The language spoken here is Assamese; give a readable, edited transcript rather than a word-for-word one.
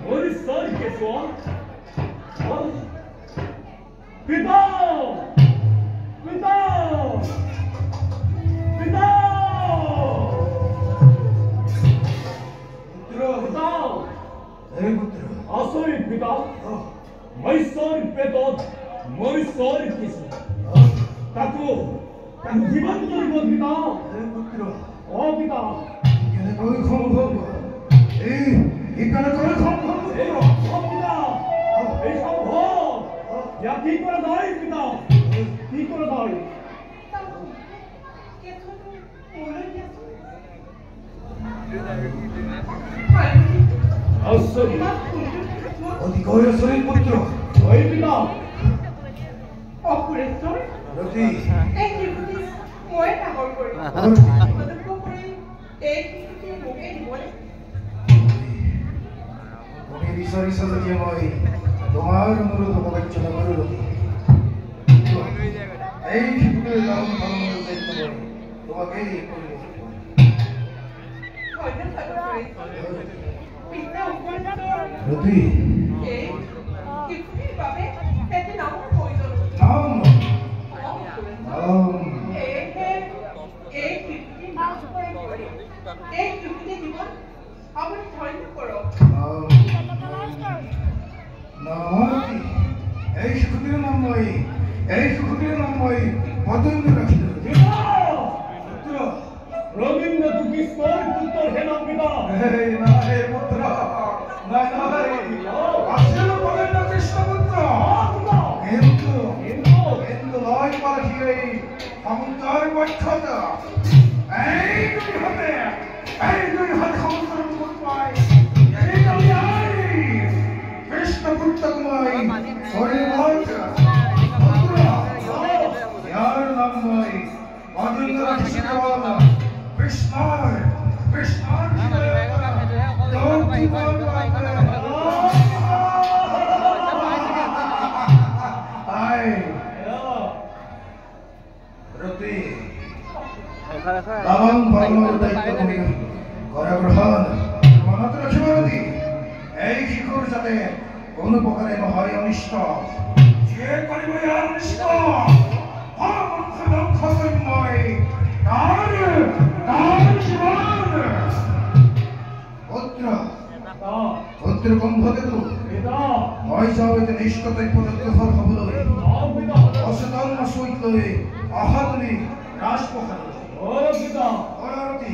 Ori sorry che suon. Pita! Pita! Pita! Pita! Hey putra. Sorry Pita. My sorry Pita. My sorry kiss. Taku divan to Pita. Hey putra. Oh Pita. Ikane koi khom. Hey, ikane koi khom. Hey, oh Pita. Hey, oh. Ya ঠিক করে দাই Pita. ঠিক করে দাই। Sorry. Odi koi sorry putra. Oi Pita. Operator? Roti. Thank you for this. Moi ডাঙৰ কৰি। অনুগ্ৰহ কৰি এই কিস্তিটো মোকে দিবনে? Moke বিচাৰিছা যদি মই তোমাৰ অনুৰোধ অৱজ্ঞা নকৰো ৰতি। এই শিশুটিৰ নাম ধৰ্মৰ দায়িত্ব মই তোমাকেই কৰিব। ধন্যবাদ operator। পিতা উপস্থিত ৰতি। এই কিস্তিৰ বাবে এটি নামৰ প্ৰয়োজন হৈছে। নাম। এই কিস্তি জীৱন আপুনি ধন্য কৰক। নামতি। এই শিশুটিৰ নাম মই পদন্য ৰাখিলো। পুত্ৰ। ৰবীন্দ্ৰ তুকি স্কোৰ পুত্ৰ হেনা পিতা এই না হে পুত্ৰ। নাই। আছিল পদন্য কৃষ্ণ পুত্ৰ। কিন্তু লয় পালহি এই সমুদ্ৰৰ বক্ষত। এই দুই হাতে সমুদ্ৰৰ মুখ পাই। এই কৃষ্ণ পুত্ৰক মই ইয়াৰ নাম মই পদন্য ৰাখিছো। কৃষ্ণৰ ৰতি। তামাম ধৰ্মৰ দায়িত্ব তুমি কৰা গ্ৰহণ মনত ৰাখিব ৰতি। এই শিশুৰ যাতে কোনো প্ৰকাৰে নহয় অনিষ্ট। যিয়ে কৰিব ইয়াৰ অনিষ্ট ধ্বংস কৰিম মই তাৰ জীৱন। পুত্ৰ কুম্ভকেতু মই যাওঁ এতিয়া নিষ্কৰ্তব্য অগ্ৰসৰ হ'বলৈ। অচেতন আচৰিত লৈ অহা তুমি ৰাজপ্ৰসাদলৈ। ও পিতা ৰতি।